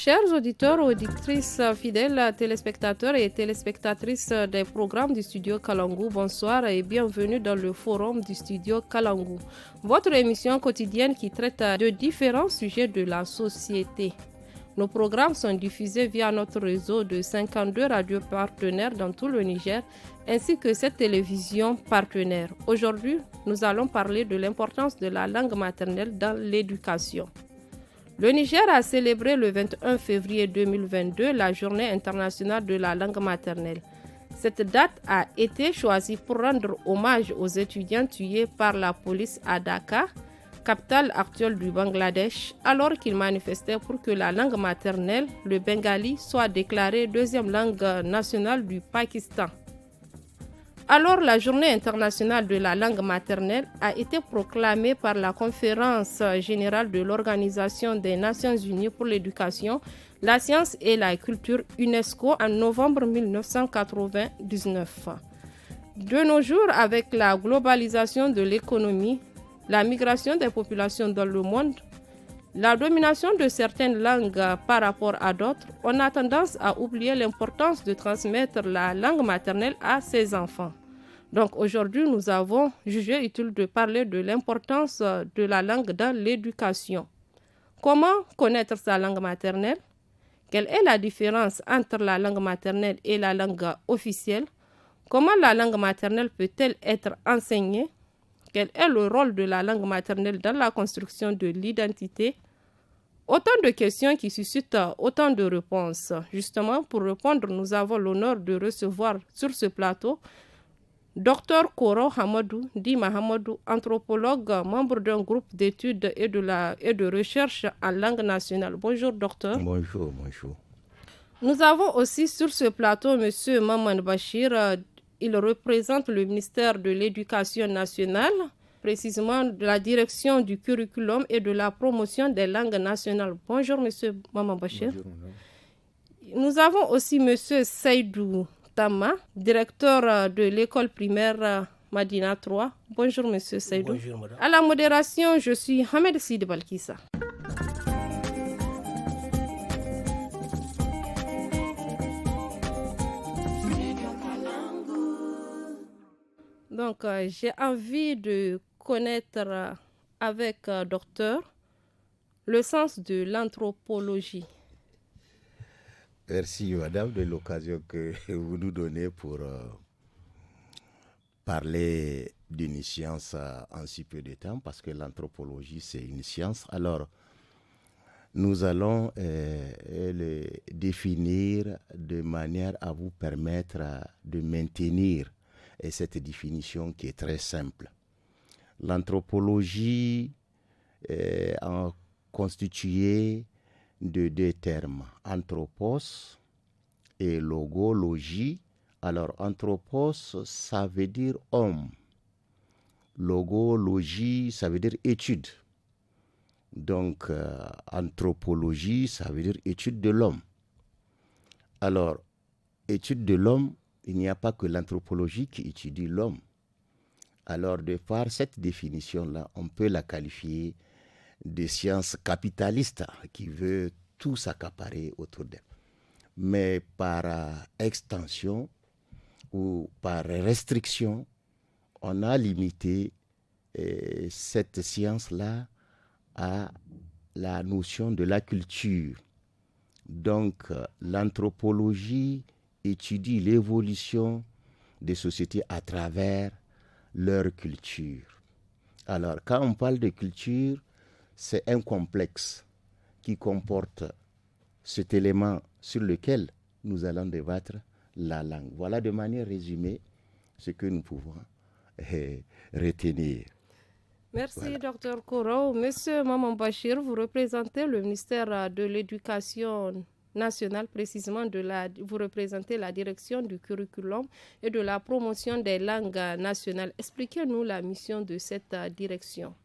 Chers auditeurs, auditrices fidèles, téléspectateurs et téléspectatrices des programmes du studio Kalangu, bonsoir et bienvenue dans le forum du studio Kalangu, votre émission quotidienne qui traite de différents sujets de la société. Nos programmes sont diffusés via notre réseau de 52 radios partenaires dans tout le Niger, ainsi que cette télévision partenaire. Aujourd'hui, nous allons parler de l'importance de la langue maternelle dans l'éducation. Le Niger a célébré le 21 février 2022 la Journée internationale de la langue maternelle. Cette date a été choisie pour rendre hommage aux étudiants tués par la police à Dhaka, capitale actuelle du Bangladesh, alors qu'ils manifestaient pour que la langue maternelle, le bengali, soit déclarée deuxième langue nationale du Pakistan. Alors, la Journée internationale de la langue maternelle a été proclamée par la Conférence générale de l'Organisation des Nations Unies pour l'éducation, la science et la culture UNESCO en novembre 1999. De nos jours, avec la globalisation de l'économie, la migration des populations dans le monde, la domination de certaines langues par rapport à d'autres, on a tendance à oublier l'importance de transmettre la langue maternelle à ses enfants. Donc aujourd'hui, nous avons jugé utile de parler de l'importance de la langue dans l'éducation. Comment connaître sa langue maternelle? Quelle est la différence entre la langue maternelle et la langue officielle? Comment la langue maternelle peut-elle être enseignée? Quel est le rôle de la langue maternelle dans la construction de l'identité? Autant de questions qui suscitent autant de réponses. Justement, pour répondre, nous avons l'honneur de recevoir sur ce plateau Dr Koro Hamadou, dit Mahamadou, anthropologue, membre d'un groupe d'études et de recherche en langue nationale. Bonjour, docteur. Bonjour. Nous avons aussi sur ce plateau M. Maman Bachir. Il représente le ministère de l'Éducation nationale, précisément de la direction du curriculum et de la promotion des langues nationales. Bonjour, M. Maman Bachir. Bonjour, madame. Nous avons aussi M. Seydou Tama, directeur de l'école primaire Madina 3. Bonjour, M. Seydou. Bonjour, madame. À la modération, je suis Hamed Sidi Balkissa. Donc, j'ai envie de connaître avec docteur le sens de l'anthropologie. Merci, madame, de l'occasion que vous nous donnez pour parler d'une science en si peu de temps, parce que l'anthropologie, c'est une science. Alors, nous allons le définir de manière à vous permettre de maintenir cette définition qui est très simple. L'anthropologie est constituée de deux termes, anthropos et logologie. Alors, anthropos, ça veut dire homme. Logologie, ça veut dire étude. Donc, anthropologie, ça veut dire étude de l'homme. Alors, étude de l'homme, il n'y a pas que l'anthropologie qui étudie l'homme. Alors, de par cette définition-là, on peut la qualifier de science capitaliste qui veut tout s'accaparer autour d'elle. Mais par extension ou par restriction, on a limité cette science-là à la notion de la culture. Donc, l'anthropologie étudie l'évolution des sociétés à travers leur culture. Alors, quand on parle de culture, c'est un complexe qui comporte cet élément sur lequel nous allons débattre, la langue. Voilà de manière résumée ce que nous pouvons retenir. Merci, Voilà. Dr Koro. Monsieur Maman Bachir, vous représentez le ministère de l'Éducation nationale, précisément vous représentez la direction du curriculum et de la promotion des langues nationales. Expliquez-nous la mission de cette direction.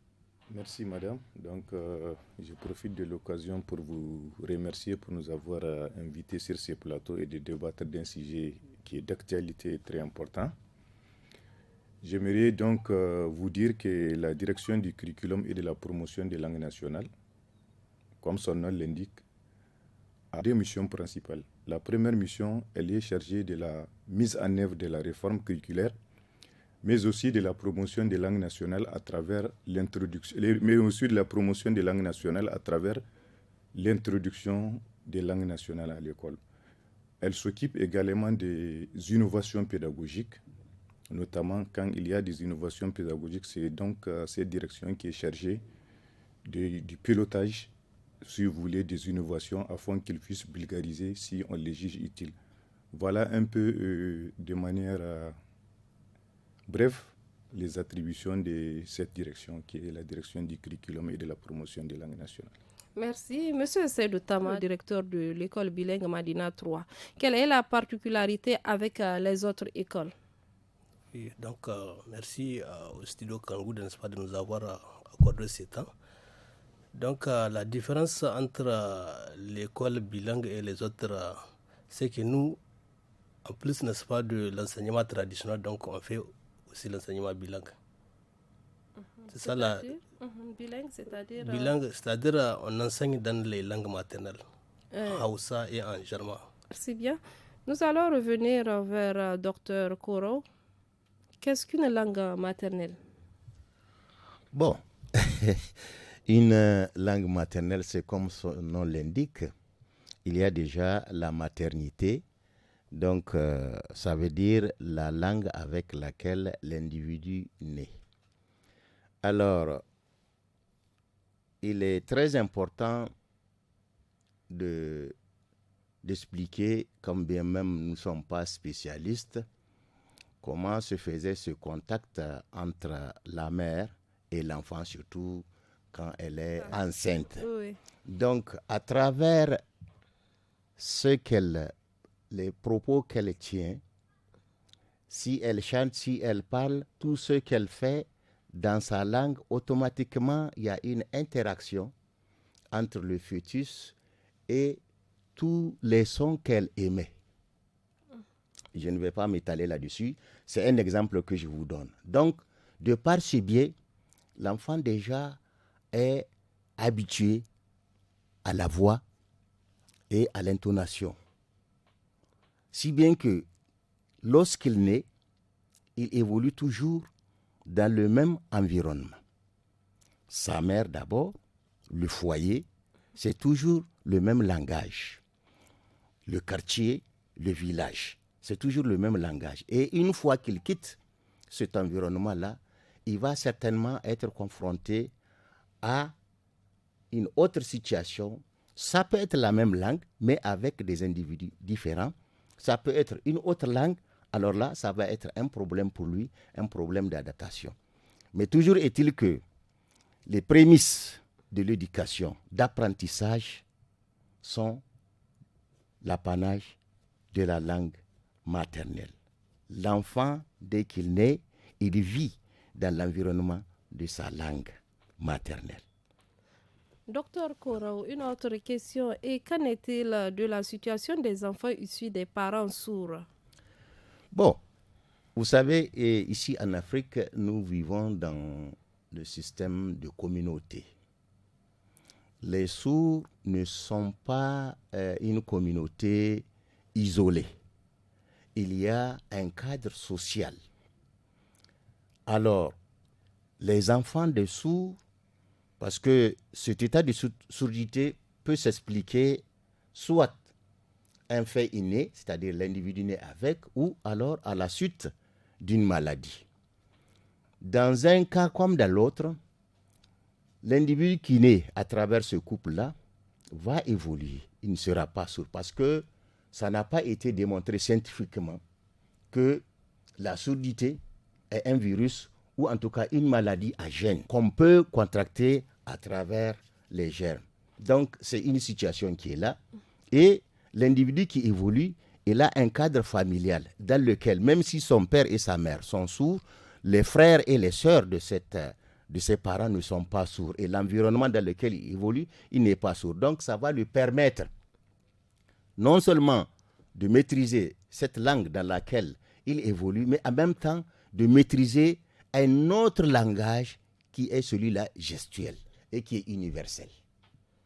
Merci, madame. Donc, je profite de l'occasion pour vous remercier pour nous avoir invités sur ce plateau et de débattre d'un sujet qui est d'actualité et très important. J'aimerais donc vous dire que la direction du curriculum et de la promotion des langues nationales, comme son nom l'indique, a deux missions principales. La première mission, elle est chargée de la mise en œuvre de la réforme curriculaire, mais aussi de la promotion des langues nationales à travers l'introduction, mais aussi de la promotion des langues nationales à travers l'introduction des langues nationales à l'école. Elle s'occupe également des innovations pédagogiques, notamment quand il y a des innovations pédagogiques, c'est donc cette direction qui est chargée du pilotage, si vous voulez, des innovations afin qu'ils puissent vulgariser si on les juge utiles. Voilà un peu de manière bref les attributions de cette direction qui est la direction du curriculum et de la promotion des langues nationales. Merci. Monsieur Seydou Tama, directeur de l'école bilingue Madina 3. Quelle est la particularité avec les autres écoles? Oui, donc, merci au studio Kalangou de nous avoir accordé ce temps. Donc, la différence entre l'école bilingue et les autres, c'est que nous, en plus, n'est-ce pas, de l'enseignement traditionnel, donc on fait aussi l'enseignement bilingue. C'est ça la... Bilingue, c'est-à-dire... Bilingue, c'est-à-dire on enseigne dans les langues maternelles, en Hausa et en Germain. C'est bien. Nous allons revenir vers Dr Koro. Qu'est-ce qu'une langue maternelle? Bon, une langue maternelle, c'est comme son nom l'indique. Il y a déjà la maternité. Donc, ça veut dire la langue avec laquelle l'individu naît. Alors, il est très important d'expliquer, comme bien même nous ne sommes pas spécialistes, comment se faisait ce contact entre la mère et l'enfant, surtout quand elle est enceinte. Oui. Donc, à travers les propos qu'elle tient, si elle chante, si elle parle, tout ce qu'elle fait dans sa langue, automatiquement, il y a une interaction entre le fœtus et tous les sons qu'elle émet. Je ne vais pas m'étaler là-dessus. C'est un exemple que je vous donne. Donc, de par ce biais, l'enfant déjà est habitué à la voix et à l'intonation. Si bien que lorsqu'il naît, il évolue toujours dans le même environnement. Sa mère d'abord, le foyer, c'est toujours le même langage. Le quartier, le village, c'est toujours le même langage. Et une fois qu'il quitte cet environnement-là, il va certainement être confronté à une autre situation. Ça peut être la même langue, mais avec des individus différents. Ça peut être une autre langue. Alors là, ça va être un problème pour lui, un problème d'adaptation. Mais toujours est-il que les prémices de l'éducation, d'apprentissage, sont l'apanage de la langue maternelle. L'enfant, dès qu'il naît, il vit dans l'environnement de sa langue maternelle. Docteur Korao, une autre question. Et qu'en est-il de la situation des enfants issus des parents sourds? Bon, vous savez, ici en Afrique, nous vivons dans le système de communauté. Les sourds ne sont pas une communauté isolée. Il y a un cadre social. Alors, les enfants des sourds, parce que cet état de surdité peut s'expliquer soit un fait inné, c'est-à-dire l'individu né avec, ou alors à la suite d'une maladie. Dans un cas comme dans l'autre, l'individu qui naît à travers ce couple-là va évoluer. Il ne sera pas sourd parce que ça n'a pas été démontré scientifiquement que la surdité est un virus ou en tout cas une maladie à gènes qu'on peut contracter à travers les germes. Donc, c'est une situation qui est là. Et l'individu qui évolue, il a un cadre familial dans lequel, même si son père et sa mère sont sourds, les frères et les sœurs de ses parents ne sont pas sourds. Et l'environnement dans lequel il évolue, il n'est pas sourd. Donc, ça va lui permettre non seulement de maîtriser cette langue dans laquelle il évolue, mais en même temps de maîtriser un autre langage qui est celui-là gestuel et qui est universel.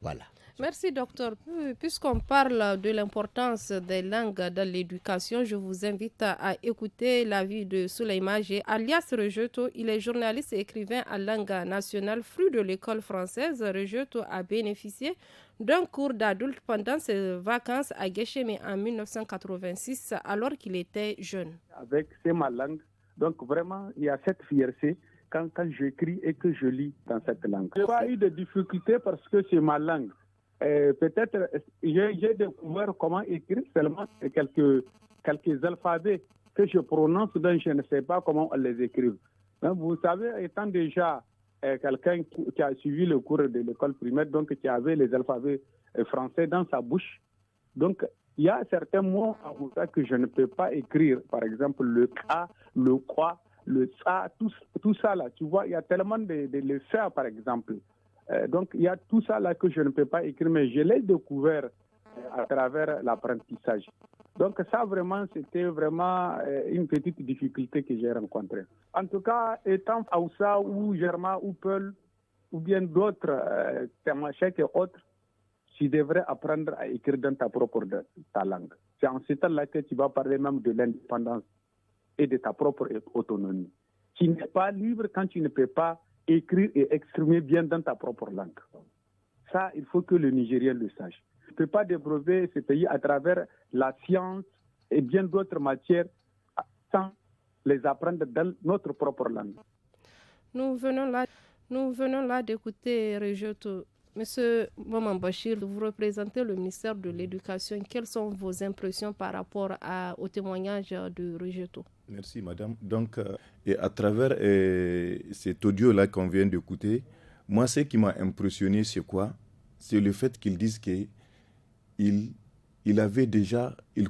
Voilà. Merci, docteur. Puisqu'on parle de l'importance des langues dans l'éducation, je vous invite à écouter l'avis de Souleymane G, alias Rejeto. Il est journaliste et écrivain en langue nationale, fruit de l'école française. Rejeto a bénéficié d'un cours d'adulte pendant ses vacances à Guéchémé en 1986, alors qu'il était jeune. C'est ma langue. Donc vraiment, il y a cette fierté quand j'écris et que je lis dans cette langue. Je n'ai pas eu de difficultés parce que c'est ma langue. Peut-être j'ai découvert comment écrire seulement quelques alphabets que je prononce, donc je ne sais pas comment on les écrive. Donc, vous savez, étant déjà quelqu'un qui a suivi le cours de l'école primaire, donc qui avait les alphabets français dans sa bouche, donc il y a certains mots en Hausa que je ne peux pas écrire. Par exemple, le ka, le kwa, le sa, tout ça là. Tu vois, il y a tellement le sa, par exemple. Donc, il y a tout ça là que je ne peux pas écrire, mais je l'ai découvert à travers l'apprentissage. Donc, ça vraiment, c'était vraiment une petite difficulté que j'ai rencontrée. En tout cas, étant Hausa ou Germain ou Peul, ou bien d'autres, Tamashek et autres, tu devrais apprendre à écrire dans ta langue. C'est en ce temps-là que tu vas parler même de l'indépendance et de ta propre autonomie. Tu n'es pas libre quand tu ne peux pas écrire et exprimer bien dans ta propre langue. Ça, il faut que le Nigérien le sache. Tu ne peux pas développer ce pays à travers la science et bien d'autres matières sans les apprendre dans notre propre langue. Nous venons là d'écouter Rejeto. Monsieur Maman Bachir, vous représentez le ministère de l'Éducation. Quelles sont vos impressions par rapport au témoignage de Rejeto? Merci, madame. Donc, et à travers cet audio-là qu'on vient d'écouter, moi, ce qui m'a impressionné, c'est quoi? C'est le fait qu'ils disent qu'il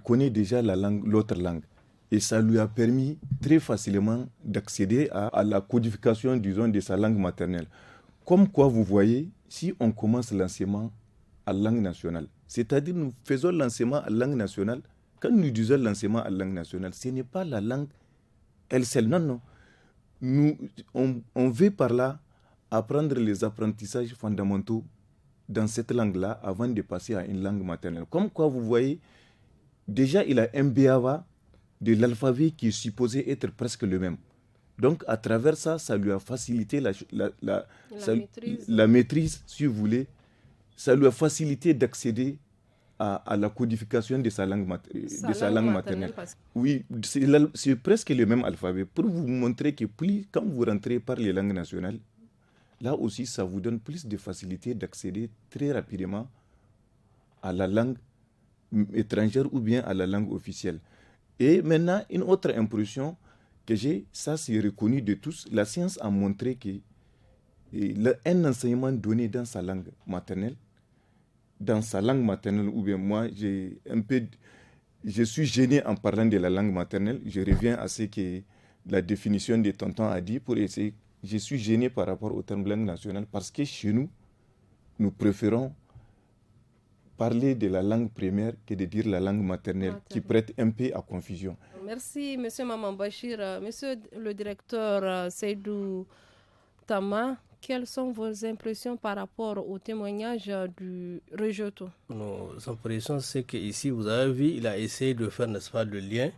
connaît déjà l'autre langue. Et ça lui a permis très facilement d'accéder à la codification, disons, de sa langue maternelle. Comme quoi, vous voyez, si on commence l'enseignement à langue nationale, c'est-à-dire nous faisons l'enseignement à langue nationale, quand nous disons l'enseignement à langue nationale, ce n'est pas la langue elle seule, non. On veut par là apprendre les apprentissages fondamentaux dans cette langue-là avant de passer à une langue maternelle. Comme quoi, vous voyez, déjà, il a un béaba de l'alphabet qui est supposé être presque le même. Donc, à travers ça, ça lui a facilité la maîtrise, si vous voulez. Ça lui a facilité d'accéder à la codification de sa langue maternelle. Oui, c'est presque le même alphabet. Pour vous montrer que quand vous rentrez par les langues nationales, là aussi, ça vous donne plus de facilité d'accéder très rapidement à la langue étrangère ou bien à la langue officielle. Et maintenant, une autre impression que j'ai, ça c'est reconnu de tous, la science a montré que un enseignement donné dans sa langue maternelle, ou bien moi, je suis gêné en parlant de la langue maternelle, je reviens à ce que la définition de tonton a dit pour essayer, je suis gêné par rapport au terme langue nationale parce que chez nous, nous préférons parler de la langue première que de dire la langue maternelle, qui prête un peu à confusion. Merci, M. Maman Bachir. Monsieur le directeur Seydou Tama, quelles sont vos impressions par rapport au témoignage du Rejeto? Nos impressions, c'est qu'ici, vous avez vu, il a essayé de faire, n'est-ce pas, le lien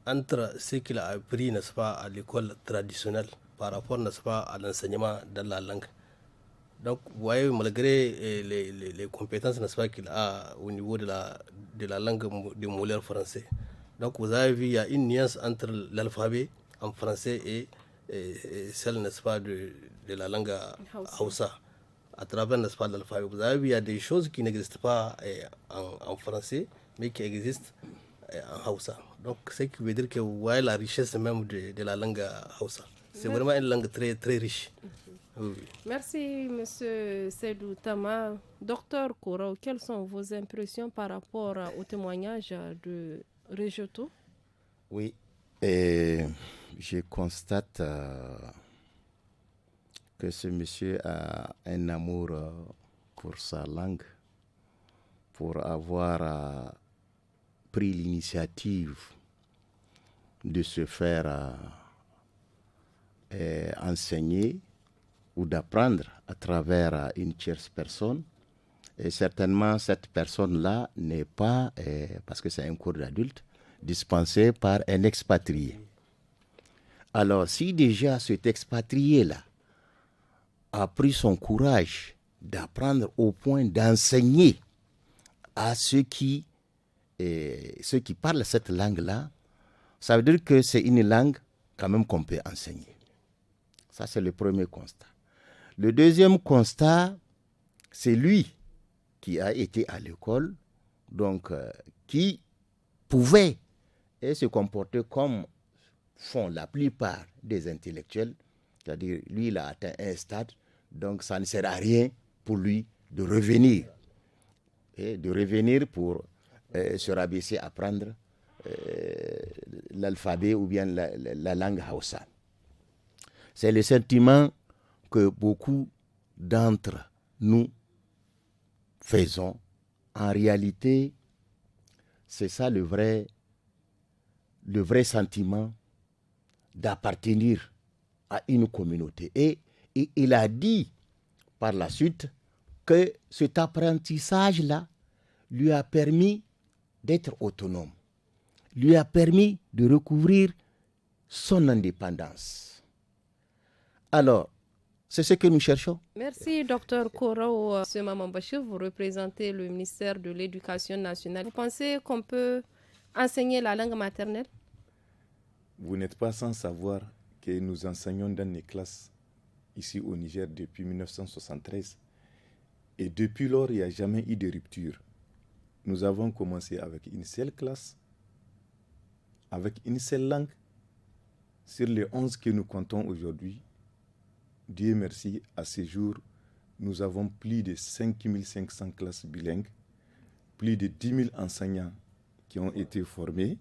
entre ce qu'il a appris, n'est-ce pas, à l'école traditionnelle par rapport, n'est-ce pas, à l'enseignement dans la langue. Donc, vous voyez, malgré les compétences, n'est-ce pas, qu'il a au niveau de la langue du molaire français. Donc, vous avez vu, il y a une nuance entre l'alphabet en français et celle, n'est-ce pas, de la langue Hausa. À travers, n'est-ce pas, l'alphabet. Vous avez vu, il y a des choses qui n'existent pas en français, mais qui existent en Hausa. Donc, ce qui veut dire que vous voyez la richesse même de la langue Hausa. C'est vraiment une langue très, très riche. Oui. Merci, M. Seydou Tama. Docteur Kourou, quelles sont vos impressions par rapport au témoignage de Rejeto? Oui, et je constate que ce monsieur a un amour pour sa langue, pour avoir pris l'initiative de se faire enseigner ou d'apprendre à travers une tierce personne et certainement cette personne-là n'est pas, parce que c'est un cours d'adulte, dispensé par un expatrié. Alors, si déjà cet expatrié-là a pris son courage d'apprendre au point d'enseigner à ceux qui parlent cette langue-là, ça veut dire que c'est une langue quand même qu'on peut enseigner. Ça, c'est le premier constat. Le deuxième constat, c'est lui qui a été à l'école, donc qui pouvait se comporter comme font la plupart des intellectuels, c'est-à-dire lui, il a atteint un stade, donc ça ne sert à rien pour lui de revenir. Et de revenir pour se rabaisser, apprendre l'alphabet ou bien la langue Hausa. C'est le sentiment que beaucoup d'entre nous faisons. En réalité, c'est ça le vrai sentiment d'appartenir à une communauté. Et il a dit par la suite que cet apprentissage-là lui a permis d'être autonome, lui a permis de recouvrir son indépendance. Alors, c'est ce que nous cherchons. Merci, Dr Korao. M. Maman Bachir, vous représentez le ministère de l'Éducation nationale. Vous pensez qu'on peut enseigner la langue maternelle? Vous n'êtes pas sans savoir que nous enseignons dans les classes ici au Niger depuis 1973. Et depuis lors, il n'y a jamais eu de rupture. Nous avons commencé avec une seule classe, avec une seule langue. Sur les 11 que nous comptons aujourd'hui, Dieu merci, à ce jour, nous avons plus de 5500 classes bilingues, plus de 10 000 enseignants qui ont été formés.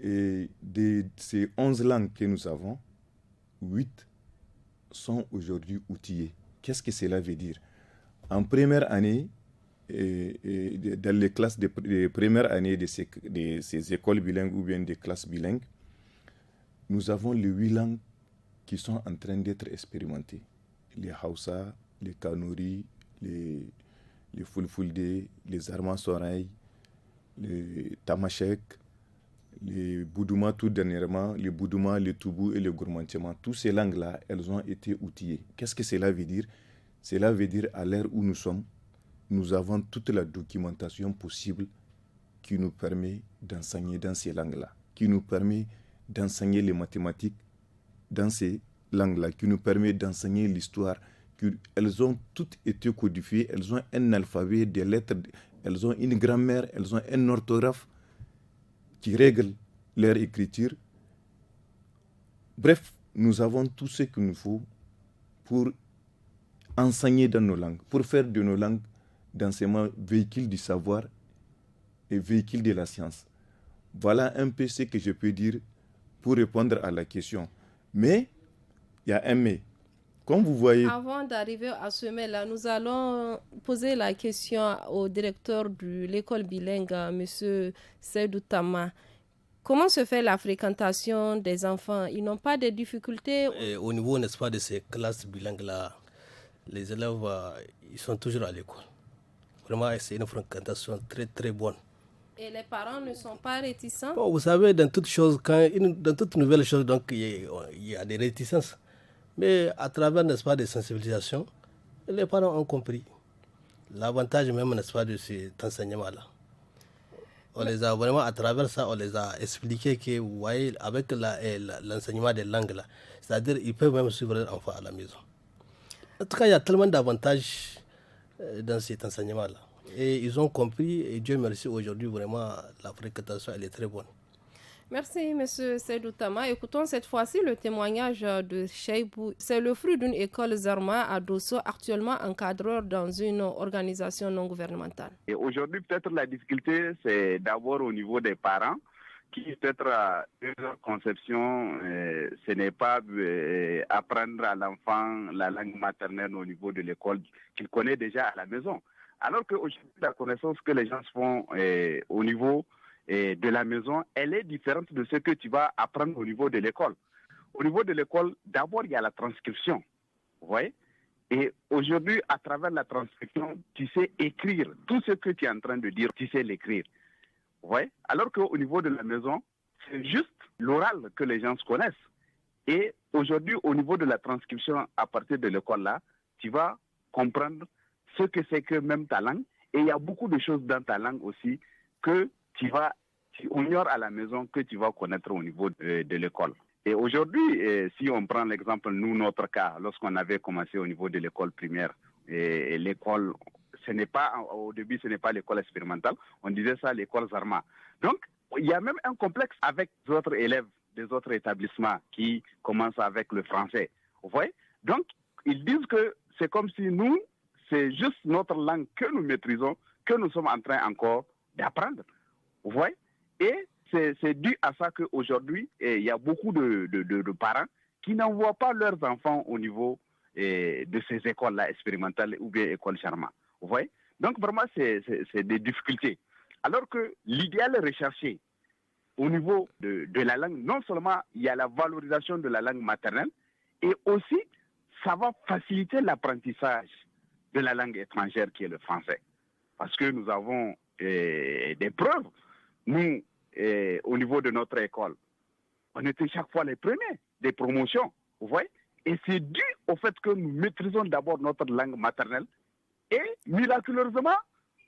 Et de ces 11 langues que nous avons, 8 sont aujourd'hui outillées. Qu'est-ce que cela veut dire? En première année, dans les classes de première année de ces écoles bilingues ou bien des classes bilingues, nous avons les 8 langues qui sont en train d'être expérimentées. Les Hausa, les Kanuri, les Fulfulde, les Armansoraï, les Tamashek, les Boudouma tout dernièrement, les Boudouma, les Toubou et les Gourmantema. Toutes ces langues-là, elles ont été outillées. Qu'est-ce que cela veut dire? Cela veut dire à l'ère où nous sommes, nous avons toute la documentation possible qui nous permet d'enseigner dans ces langues-là, qui nous permet d'enseigner les mathématiques dans ces langues-là, qui nous permet d'enseigner l'histoire. Elles ont toutes été codifiées, elles ont un alphabet, des lettres, elles ont une grammaire, elles ont un orthographe qui règle leur écriture. Bref, nous avons tout ce qu'il nous faut pour enseigner dans nos langues, pour faire de nos langues d'enseignement véhicule du savoir et véhicule de la science. Voilà un peu ce que je peux dire pour répondre à la question. Mais, il y a un mais. Comme vous voyez... Avant d'arriver à ce mais-là, nous allons poser la question au directeur de l'école bilingue, M. Seydou Tama. Comment se fait la fréquentation des enfants? Ils n'ont pas de difficultés? Et au niveau, n'est-ce pas, de ces classes bilingues-là, les élèves, ils sont toujours à l'école. Vraiment, c'est une fréquentation très, très bonne. Et les parents ne sont pas réticents? Bon, vous savez, dans toute chose, dans toute nouvelle chose, donc, il y a des réticences. Mais à travers, n'est-ce pas, des sensibilisations, les parents ont compris l'avantage même, n'est-ce pas, de cet enseignement-là. On les a vraiment, à travers ça, on les a expliqué que, vous voyez, avec l'enseignement des langues, là, c'est-à-dire ils peuvent même suivre leurs enfants à la maison. En tout cas, il y a tellement d'avantages dans cet enseignement-là. Et ils ont compris, et Dieu merci, aujourd'hui, vraiment, la fréquentation, elle est très bonne. Merci, M. Seydou Tama. Écoutons cette fois-ci le témoignage de Cheibou. C'est le fruit d'une école Zarma à Dosso, actuellement encadreur dans une organisation non gouvernementale. Et aujourd'hui, peut-être la difficulté, c'est d'abord au niveau des parents, qui peut-être à leur conception, ce n'est pas apprendre à l'enfant la langue maternelle au niveau de l'école qu'il connaît déjà à la maison. Alors qu'aujourd'hui, la connaissance que les gens font au niveau de la maison, elle est différente de ce que tu vas apprendre au niveau de l'école. Au niveau de l'école, d'abord, il y a la transcription, vous voyez. Et aujourd'hui, à travers la transcription, tu sais écrire tout ce que tu es en train de dire, tu sais l'écrire. Ouais. Alors qu'au niveau de la maison, c'est juste l'oral que les gens se connaissent. Et aujourd'hui, au niveau de la transcription, à partir de l'école là, tu vas comprendre ce que c'est que même ta langue. Et il y a beaucoup de choses dans ta langue aussi que tu ignores à la maison, que tu vas connaître au niveau de l'école. Et aujourd'hui, si on prend l'exemple, nous, notre cas, lorsqu'on avait commencé au niveau de l'école primaire, et l'école, au début, ce n'est pas l'école expérimentale, on disait ça l'école Zarma. Donc, il y a même un complexe avec d'autres élèves des autres établissements qui commencent avec le français. Vous voyez? Donc, ils disent que c'est comme si nous, c'est juste notre langue que nous maîtrisons, que nous sommes en train encore d'apprendre. Vous voyez? Et c'est dû à ça qu'aujourd'hui, il y a beaucoup de parents qui n'envoient pas leurs enfants au niveau de ces écoles-là expérimentales ou bien écoles Charma. Vous voyez? Donc, vraiment, c'est des difficultés. Alors que l'idéal recherché au niveau de la langue, non seulement il y a la valorisation de la langue maternelle, et aussi, ça va faciliter l'apprentissage de la langue étrangère qui est le français. Parce que nous avons des preuves. Nous, au niveau de notre école, on était chaque fois les premiers des promotions, vous voyez. Et c'est dû au fait que nous maîtrisons d'abord notre langue maternelle. Et miraculeusement,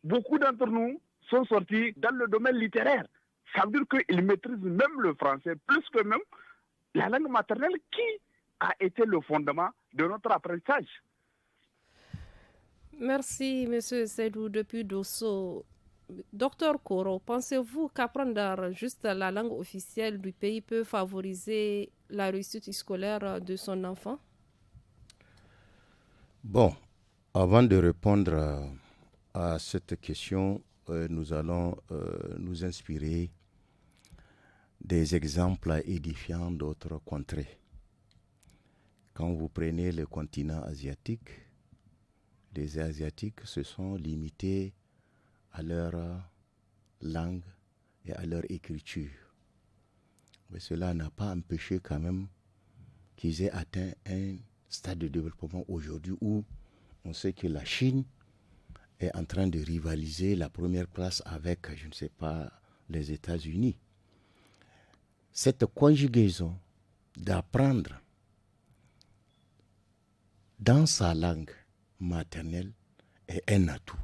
beaucoup d'entre nous sont sortis dans le domaine littéraire. Ça veut dire qu'ils maîtrisent même le français, plus que même la langue maternelle qui a été le fondement de notre apprentissage. Merci, M. Seydou, depuis Dosso. Docteur Koro, pensez-vous qu'apprendre juste la langue officielle du pays peut favoriser la réussite scolaire de son enfant? Bon, avant de répondre à cette question, nous allons nous inspirer des exemples édifiants d'autres contrées. Quand vous prenez le continent asiatique, les Asiatiques se sont limités à leur langue et à leur écriture. Mais cela n'a pas empêché quand même qu'ils aient atteint un stade de développement aujourd'hui où on sait que la Chine est en train de rivaliser la première place avec, je ne sais pas, les États-Unis. Cette conjugaison d'apprendre dans sa langue maternelle est un atout.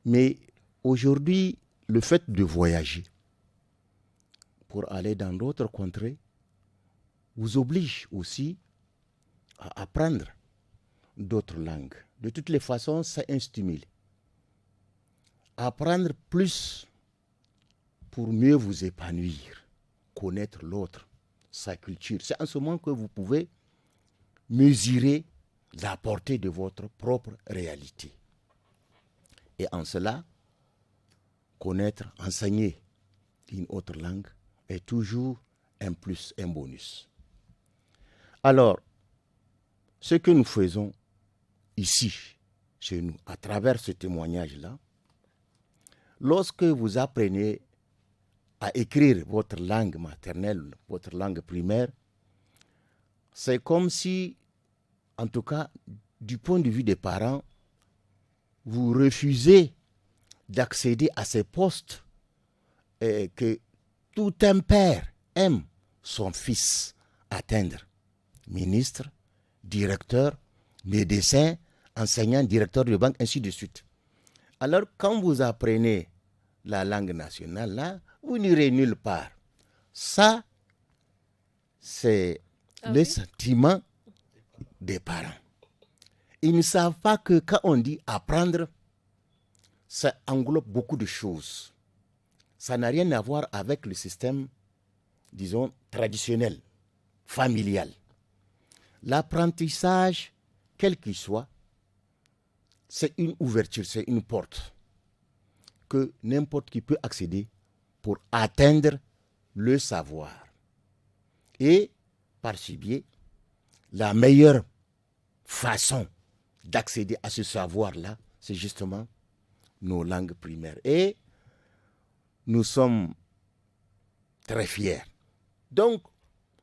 Mais aujourd'hui, le fait de voyager pour aller dans d'autres contrées vous oblige aussi à apprendre d'autres langues. De toutes les façons, c'est un stimule. Apprendre plus pour mieux vous épanouir, connaître l'autre, sa culture. C'est en ce moment que vous pouvez mesurer la portée de votre propre réalité. Et en cela, connaître, enseigner une autre langue est toujours un plus, un bonus. Alors, ce que nous faisons ici, chez nous, à travers ce témoignage-là, lorsque vous apprenez à écrire votre langue maternelle, votre langue primaire, c'est comme si, en tout cas, du point de vue des parents, vous refusez d'accéder à ces postes que tout un père aime son fils atteindre. Ministre, directeur, médecin, enseignant, directeur de banque, ainsi de suite. Alors, quand vous apprenez la langue nationale, là, vous n'irez nulle part. Ça, c'est le sentiment des parents. Ils ne savent pas que quand on dit apprendre, ça englobe beaucoup de choses. Ça n'a rien à voir avec le système, disons, traditionnel, familial. L'apprentissage, quel qu'il soit, c'est une ouverture, c'est une porte que n'importe qui peut accéder pour atteindre le savoir. Et, par ce biais, la meilleure façon d'accéder à ce savoir-là, c'est justement nos langues primaires. Et nous sommes très fiers. Donc,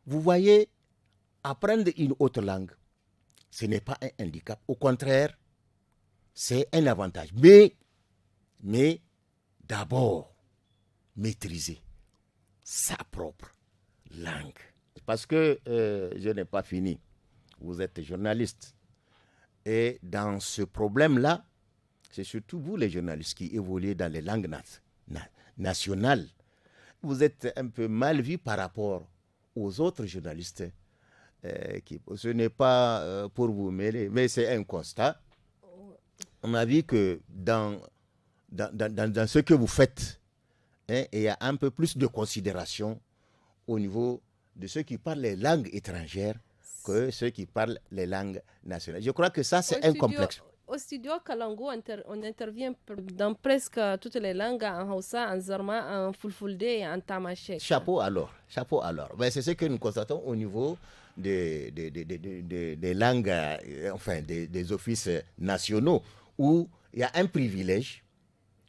vous voyez, apprendre une autre langue, Ce n'est pas un handicap. Au contraire, c'est un avantage. Mais d'abord, maîtriser sa propre langue. Parce que je n'ai pas fini. Vous êtes journaliste. Et dans ce problème-là, c'est surtout vous, les journalistes, qui évoluez dans les langues nationales. Vous êtes un peu mal vu par rapport aux autres journalistes. Ce n'est pas pour vous mêler, mais c'est un constat. On a vu que dans ce que vous faites, il y a un peu plus de considération au niveau de ceux qui parlent les langues étrangères que ceux qui parlent les langues nationales. Je crois que ça, c'est un complexe. Au studio Kalangu, on intervient dans presque toutes les langues, en Hausa, en Zarma, en Fulfulde et en Tamashek. Chapeau alors. Mais c'est ce que nous constatons au niveau des langues, enfin des offices nationaux, où il y a un privilège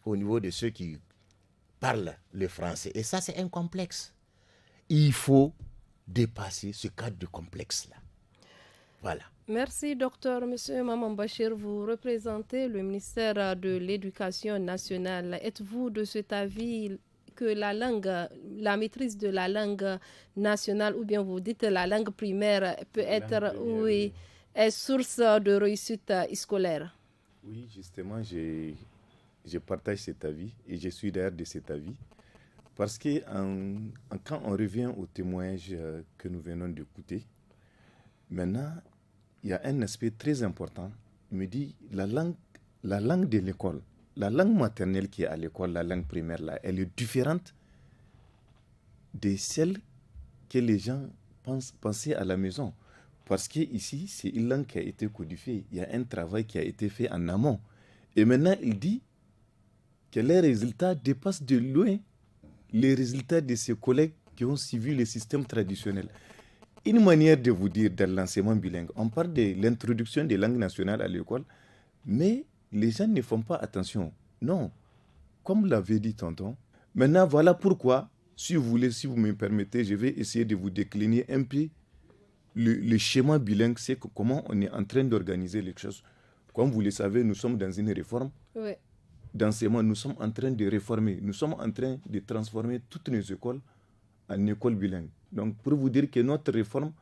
au niveau de ceux qui parlent le français. Et ça, c'est un complexe. Il faut dépasser ce cadre de complexe-là. Voilà. Merci, docteur. Monsieur Maman Bachir, vous représentez le ministère de l'Éducation nationale. Êtes-vous de cet avis que la maîtrise de la langue nationale, ou bien vous dites la langue primaire, peut être est source de réussite scolaire? Oui, justement, je partage cet avis et je suis d'ailleurs de cet avis. Parce que quand on revient au témoignage que nous venons d'écouter, maintenant, il y a un aspect très important. Il me dit, la langue de l'école, la langue maternelle qui est à l'école, la langue primaire, là, elle est différente de celle que les gens pensaient à la maison. Parce qu'ici, c'est une langue qui a été codifiée. Il y a un travail qui a été fait en amont. Et maintenant, il dit que les résultats dépassent de loin les résultats de ses collègues qui ont suivi le système traditionnel. Une manière de vous dire dans l'enseignement bilingue, on parle de l'introduction des langues nationales à l'école, mais les gens ne font pas attention. Non, comme l'avait dit tonton. Maintenant, voilà pourquoi, si vous me permettez, je vais essayer de vous décliner un peu le schéma bilingue, c'est comment on est en train d'organiser les choses. Comme vous le savez, nous sommes dans une réforme. Oui. D'enseignement, nous sommes en train de réformer, nous sommes en train de transformer toutes nos écoles en écoles bilingues. Donc, pour vous dire que notre réforme,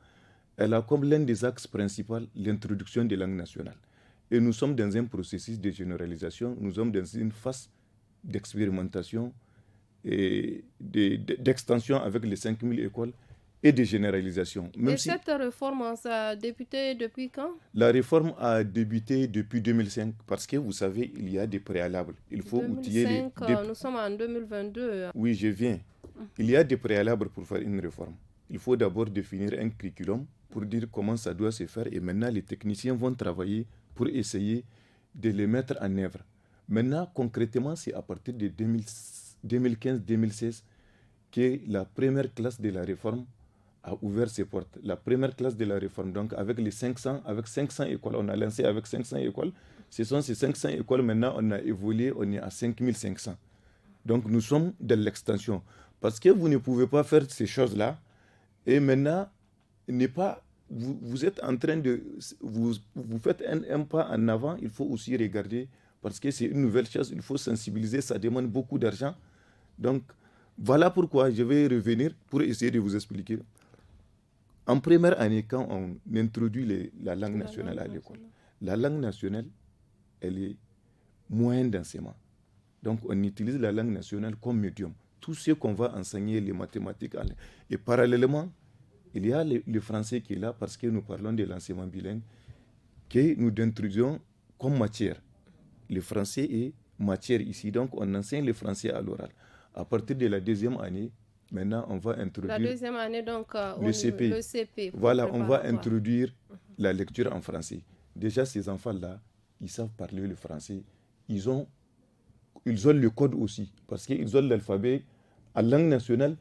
elle a comme l'un des axes principaux l'introduction des langues nationales. Et nous sommes dans un processus de généralisation, nous sommes dans une phase d'expérimentation et d'extension avec les 5000 écoles et de généralisation. Cette réforme, ça a débuté depuis quand? La réforme a débuté depuis 2005 parce que vous savez, il y a des préalables. Il faut 2005, outiller nous sommes en 2022. Oui, je viens. Il y a des préalables pour faire une réforme. Il faut d'abord définir un curriculum pour dire comment ça doit se faire et maintenant les techniciens vont travailler pour essayer de les mettre en œuvre. Maintenant, concrètement, c'est à partir de 2015-2016 que la première classe de la réforme a ouvert ses portes. La première classe de la réforme, donc avec 500 écoles, on a lancé avec 500 écoles. Ce sont ces 500 écoles, maintenant on a évolué, on est à 5500. Donc nous sommes de l'extension. Parce que vous ne pouvez pas faire ces choses-là et maintenant, vous êtes en train de... Vous faites un pas en avant, il faut aussi regarder parce que c'est une nouvelle chose, il faut sensibiliser, ça demande beaucoup d'argent. Donc voilà pourquoi je vais revenir pour essayer de vous expliquer. En première année, quand on introduit la langue nationale à l'école, la langue nationale, elle est moyenne d'enseignement. Donc, on utilise la langue nationale comme médium. Tout ce qu'on va enseigner, les mathématiques, et parallèlement, il y a le français qui est là parce que nous parlons de l'enseignement bilingue que nous introduisons comme matière. Le français est matière ici, donc on enseigne le français à l'oral. À partir de la deuxième année, maintenant, on va introduire... La deuxième année, donc, le CP. Voilà, on va introduire la lecture en français. Déjà, ces enfants-là, ils savent parler le français. Ils ont le code aussi, parce qu'ils ont l'alphabet en langue nationale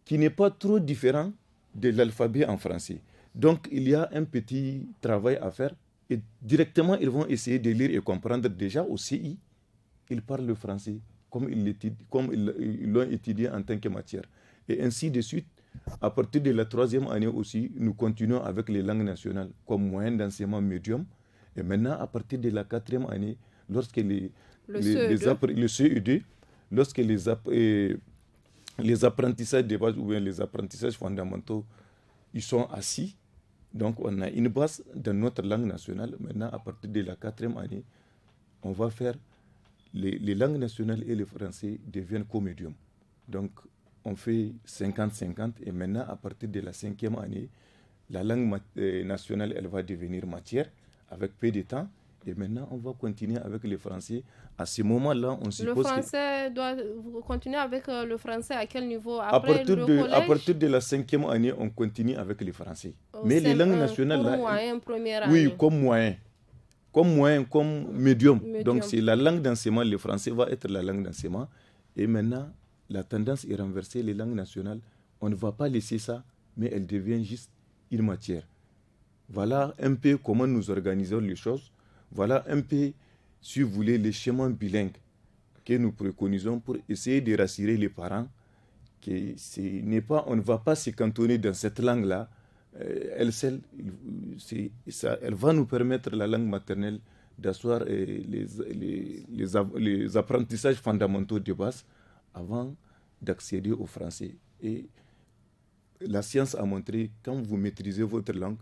qui n'est pas trop différent de l'alphabet en français. Donc, il y a un petit travail à faire et directement, ils vont essayer de lire et comprendre. Déjà au CI, ils parlent le français comme ils l'ont étudié en tant que matière. Et ainsi de suite, À partir de la 3e année aussi, nous continuons avec les langues nationales comme moyen d'enseignement médium. Et maintenant, à partir de la 4e année, lorsque le CE2, lorsque les apprentissages de base ou bien les apprentissages fondamentaux, ils sont assis. Donc, on a une base dans notre langue nationale. Maintenant, à partir de la 4e année, on va faire les langues nationales et le français deviennent co-médium. Donc, on fait 50-50 et maintenant, à partir de la 5e année, la langue nationale, elle va devenir matière avec peu de temps. Et maintenant, on va continuer avec le français. À ce moment-là, on suppose le français doit continuer avec le français à quel niveau? À partir de la 5e année, on continue avec le français. Mais les langues nationales... Comme moyen, première année. Oui, comme moyen. Comme médium. Donc, c'est la langue d'enseignement. Le français va être la langue d'enseignement. Et maintenant, la tendance est renversée. Les langues nationales, on ne va pas laisser ça, mais elles deviennent juste une matière. Voilà un peu comment nous organisons les choses. Voilà un peu, si vous voulez, les schémas bilingues que nous préconisons pour essayer de rassurer les parents que on ne va pas se cantonner dans cette langue-là. Elle va nous permettre, la langue maternelle, d'asseoir les apprentissages fondamentaux de base avant d'accéder au français. Et la science a montré, quand vous maîtrisez votre langue,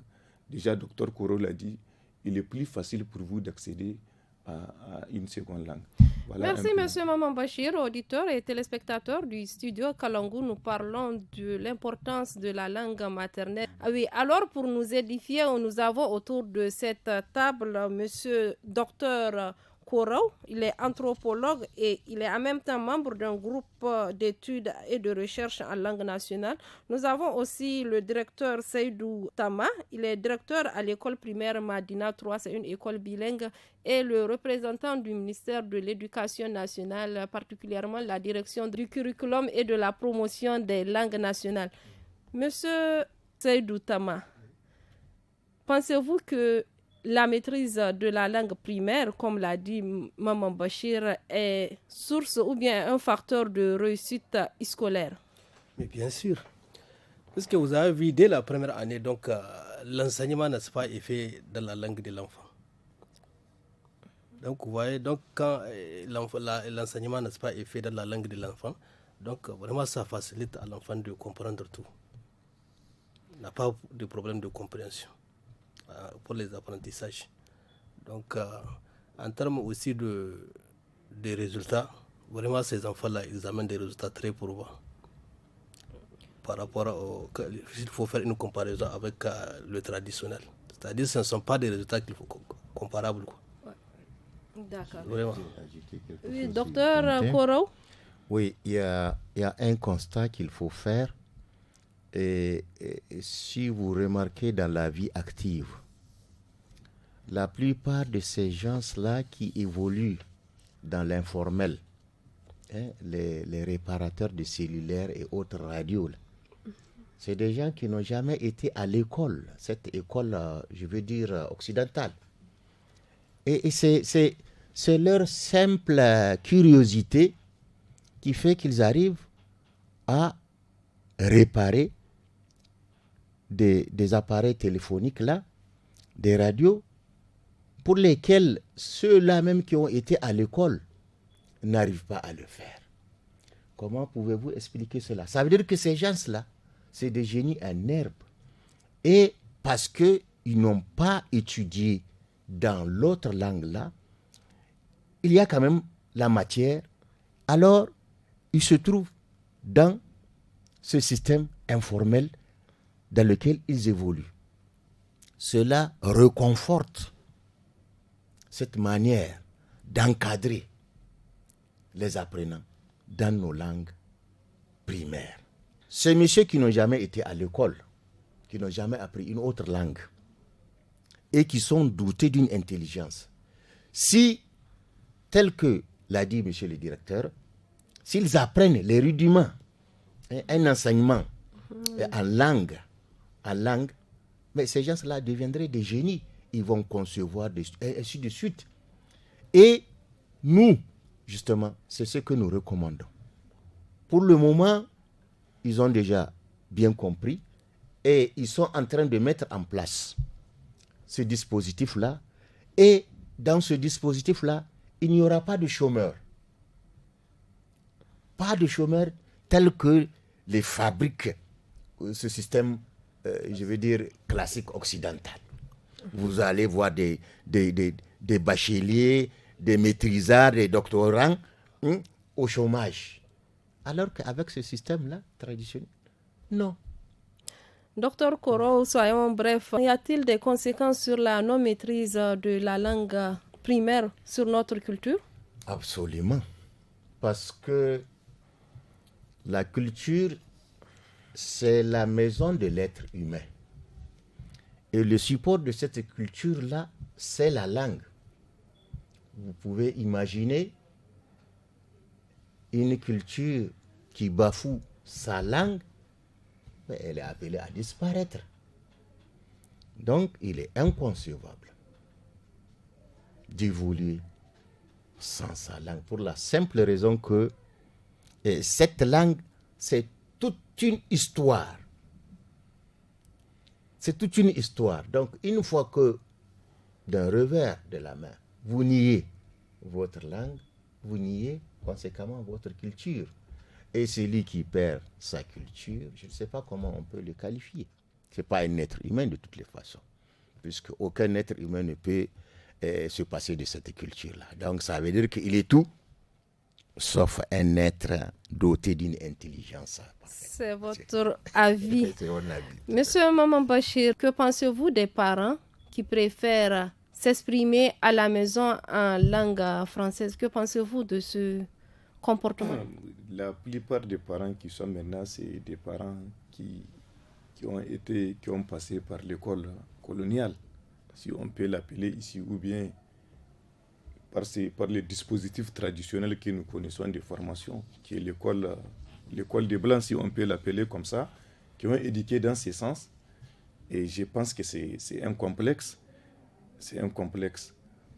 déjà Dr Koro l'a dit, il est plus facile pour vous d'accéder à une seconde langue. Voilà. Merci M. Maman Bachir, auditeur et téléspectateur du studio Kalangu. Nous parlons de l'importance de la langue maternelle. Oui, alors pour nous édifier, nous avons autour de cette table M. Dr Koro. Il est anthropologue et il est en même temps membre d'un groupe d'études et de recherche en langue nationale. Nous avons aussi le directeur Seydou Tama. Il est directeur à l'école primaire Madina 3, c'est une école bilingue, et le représentant du ministère de l'Éducation nationale, particulièrement la direction du curriculum et de la promotion des langues nationales. Monsieur Seydou Tama, pensez-vous que la maîtrise de la langue primaire, comme l'a dit Maman Bachir, est source ou bien un facteur de réussite scolaire? Mais bien sûr. Parce que vous avez vu, dès la première année, donc l'enseignement n'est pas fait dans la langue de l'enfant. Donc vous voyez, donc, quand l'enseignement n'est pas fait dans la langue de l'enfant, donc vraiment ça facilite à l'enfant de comprendre tout. Il n'a pas de problème de compréhension pour les apprentissages. Donc, en termes aussi de résultats, vraiment ces enfants-là, ils amènent des résultats très probants. Par rapport il faut faire une comparaison avec le traditionnel. C'est-à-dire que ce ne sont pas des résultats comparables. Quoi. Ouais. D'accord. Vraiment. Oui, docteur Koro. Oui, il y a un constat qu'il faut faire. Et si vous remarquez dans la vie active, la plupart de ces gens-là qui évoluent dans l'informel, les réparateurs de cellulaires et autres radios, c'est des gens qui n'ont jamais été à l'école, cette école, je veux dire, occidentale. Et c'est leur simple curiosité qui fait qu'ils arrivent à réparer des appareils téléphoniques là, des radios, pour lesquels ceux-là même qui ont été à l'école n'arrivent pas à le faire. Comment pouvez-vous expliquer cela? Ça veut dire que ces gens-là, c'est des génies en herbe. Et parce qu'ils n'ont pas étudié dans l'autre langue-là, il y a quand même la matière. Alors, ils se trouvent dans ce système informel dans lequel ils évoluent. Cela reconforte cette manière d'encadrer les apprenants dans nos langues primaires. Ces messieurs qui n'ont jamais été à l'école, qui n'ont jamais appris une autre langue et qui sont dotés d'une intelligence, si, tel que l'a dit monsieur le directeur, s'ils apprennent les rudiments, un enseignement en langue, mais ces gens-là deviendraient des génies. Ils vont concevoir et ainsi de suite. Et nous, justement, c'est ce que nous recommandons. Pour le moment, ils ont déjà bien compris, et ils sont en train de mettre en place ce dispositif-là. Et dans ce dispositif-là, il n'y aura pas de chômeurs. Pas de chômeurs tels que les fabriques, ce système, je veux dire, classique occidental. Vous allez voir des bacheliers, des maîtrisards, des doctorants au chômage. Alors qu'avec ce système-là, traditionnel, non. Docteur Koro, soyons brefs. Y a-t-il des conséquences sur la non-maîtrise de la langue primaire sur notre culture? Absolument. Parce que la culture, c'est la maison de l'être humain. Et le support de cette culture-là, c'est la langue. Vous pouvez imaginer une culture qui bafoue sa langue, mais elle est appelée à disparaître. Donc, il est inconcevable d'évoluer sans sa langue, pour la simple raison que cette langue, c'est toute une histoire. C'est toute une histoire. Donc, une fois que, d'un revers de la main, vous niez votre langue, vous niez conséquemment votre culture. Et celui qui perd sa culture, je ne sais pas comment on peut le qualifier. Ce n'est pas un être humain de toutes les façons, puisque aucun être humain ne peut se passer de cette culture-là. Donc, ça veut dire qu'il est tout, sauf un être doté d'une intelligence. C'est votre avis. C'est mon avis. Monsieur Maman Bachir, que pensez-vous des parents qui préfèrent s'exprimer à la maison en langue française? Que pensez-vous de ce comportement? La plupart des parents qui sont maintenant, c'est des parents qui ont passé par l'école coloniale, si on peut l'appeler ici, ou bien par les dispositifs traditionnels que nous connaissons de formation, qui est l'école des Blancs, si on peut l'appeler comme ça, qui ont éduqué dans ce sens. Et je pense que c'est un complexe. C'est un complexe.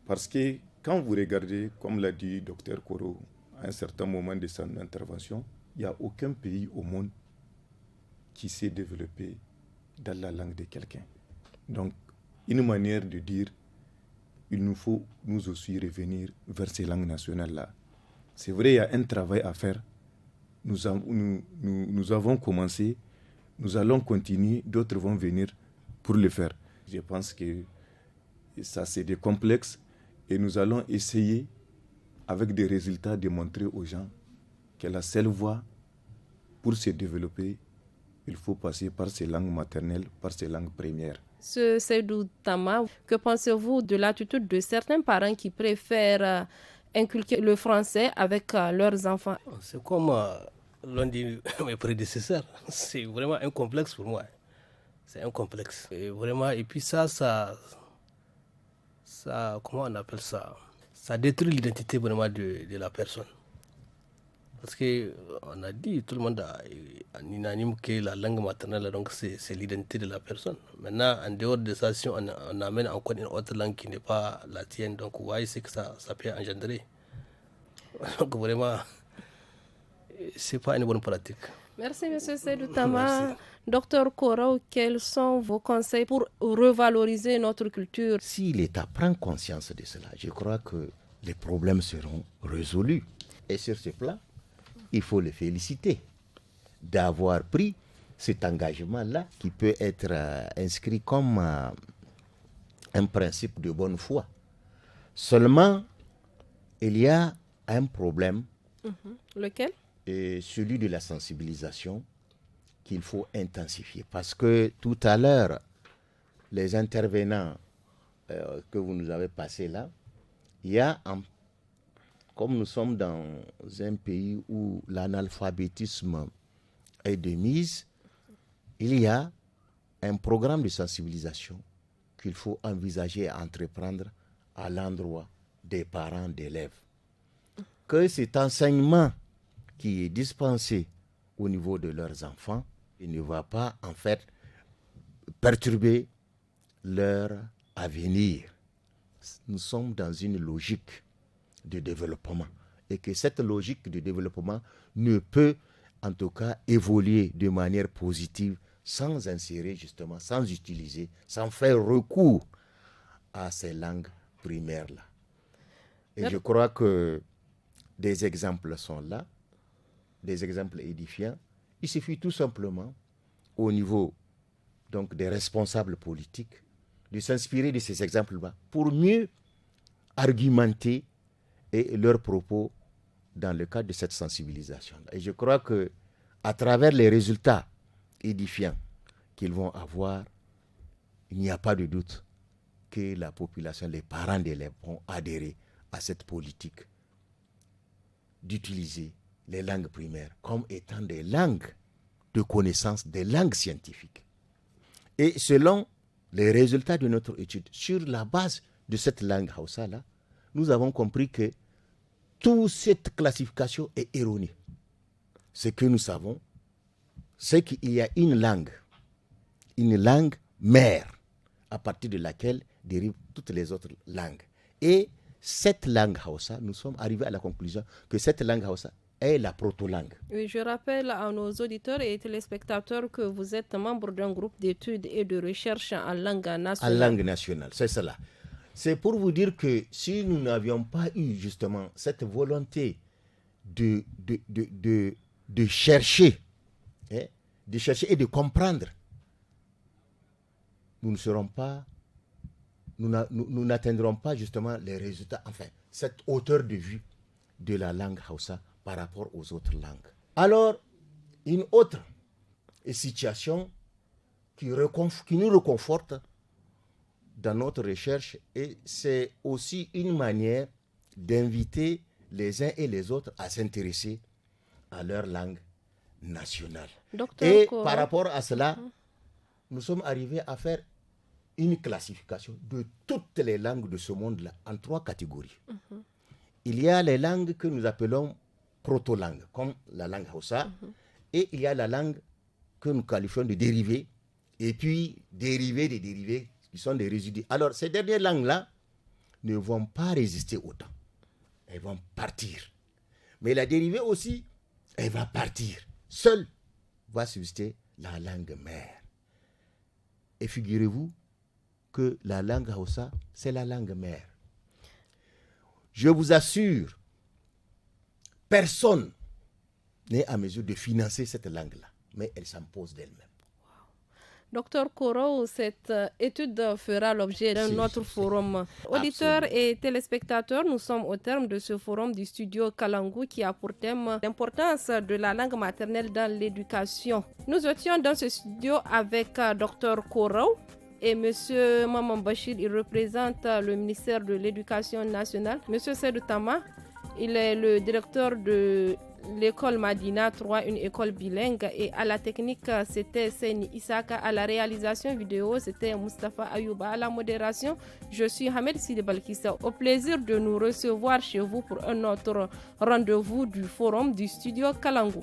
Parce que quand vous regardez, comme l'a dit Dr Koro à un certain moment de son intervention, il n'y a aucun pays au monde qui s'est développé dans la langue de quelqu'un. Donc, une manière de dire, il nous faut nous aussi revenir vers ces langues nationales-là. C'est vrai, il y a un travail à faire. Nous avons commencé, nous allons continuer, d'autres vont venir pour le faire. Je pense que ça, c'est des complexes et nous allons essayer, avec des résultats, de montrer aux gens que la seule voie pour se développer, il faut passer par ces langues maternelles, par ces langues premières. Ce Seydou Tama, que pensez-vous de l'attitude de certains parents qui préfèrent inculquer le français avec leurs enfants? C'est comme l'un de mes prédécesseurs. C'est vraiment un complexe pour moi. C'est un complexe. Et vraiment, et puis ça, comment on appelle ça? Ça détruit l'identité vraiment de la personne. Parce qu'on a dit, tout le monde en unanime que la langue maternelle, donc c'est l'identité de la personne. Maintenant, en dehors de ça, si on amène encore une autre langue qui n'est pas la tienne, donc vous voyez ce que ça peut engendrer. Donc vraiment, c'est pas une bonne pratique. Merci, M. Seydou Tama. Docteur Koro, quels sont vos conseils pour revaloriser notre culture? Si l'État prend conscience de cela, je crois que les problèmes seront résolus. Et sur ce plan, il faut le féliciter d'avoir pris cet engagement-là qui peut être inscrit comme un principe de bonne foi. Seulement, il y a un problème. Lequel? Et celui de la sensibilisation qu'il faut intensifier. Parce que tout à l'heure, les intervenants que vous nous avez passés là, il y a, comme nous sommes dans un pays où l'analphabétisme est de mise, il y a un programme de sensibilisation qu'il faut envisager et entreprendre à l'endroit des parents d'élèves. Que cet enseignement qui est dispensé au niveau de leurs enfants, il ne va pas en fait perturber leur avenir. Nous sommes dans une logique de développement et que cette logique de développement ne peut en tout cas, évoluer de manière positive sans insérer justement, sans utiliser, sans faire recours à ces langues primaires-là. Et je crois que des exemples sont là, des exemples édifiants. Il suffit tout simplement, au niveau donc, des responsables politiques, de s'inspirer de ces exemples-là pour mieux argumenter et leurs propos dans le cadre de cette sensibilisation. Et je crois que à travers les résultats édifiants qu'ils vont avoir, il n'y a pas de doute que la population, les parents d'élèves vont adhérer à cette politique d'utiliser les langues primaires comme étant des langues de connaissance, des langues scientifiques. Et selon les résultats de notre étude, sur la base de cette langue Hausa-là, nous avons compris que toute cette classification est erronée. Ce que nous savons, c'est qu'il y a une langue mère, à partir de laquelle dérivent toutes les autres langues. Et cette langue Hausa, nous sommes arrivés à la conclusion que cette langue Hausa est la proto-langue. Oui, je rappelle à nos auditeurs et téléspectateurs que vous êtes membre d'un groupe d'études et de recherche en langue nationale. En langue nationale, c'est cela. C'est pour vous dire que si nous n'avions pas eu justement cette volonté de chercher, de chercher et de comprendre, nous n'atteindrons pas justement les résultats, enfin, cette hauteur de vue de la langue Hausa par rapport aux autres langues. Alors, une autre situation qui nous reconforte dans notre recherche, et c'est aussi une manière d'inviter les uns et les autres à s'intéresser à leur langue nationale. Et par rapport à cela, nous sommes arrivés à faire une classification de toutes les langues de ce monde-là en 3 catégories. Il y a les langues que nous appelons proto-langues, comme la langue Hausa, et il y a la langue que nous qualifions de dérivée, et puis dérivés des dérivés qui sont des résidus. Alors, ces dernières langues-là ne vont pas résister au temps. Elles vont partir. Mais la dérivée aussi, elle va partir. Seule va subsister la langue mère. Et figurez-vous que la langue Hausa, c'est la langue mère. Je vous assure, personne n'est à mesure de financer cette langue-là, mais elle s'impose d'elle-même. Docteur Koro, cette étude fera l'objet d'un autre forum. Auditeurs et téléspectateurs, nous sommes au terme de ce forum du studio Kalangu qui a pour thème l'importance de la langue maternelle dans l'éducation. Nous étions dans ce studio avec Docteur Koro et Monsieur Maman Bachir, il représente le ministère de l'Éducation nationale. Monsieur Seydou Tama, il est le directeur de l'école Madina 3, une école bilingue, et à la technique c'était Seni Isaka, à la réalisation vidéo c'était Mustafa Ayouba, à la modération je suis Hamed Sidi Balkissa. Au plaisir de nous recevoir chez vous pour un autre rendez-vous du forum du studio Kalangu.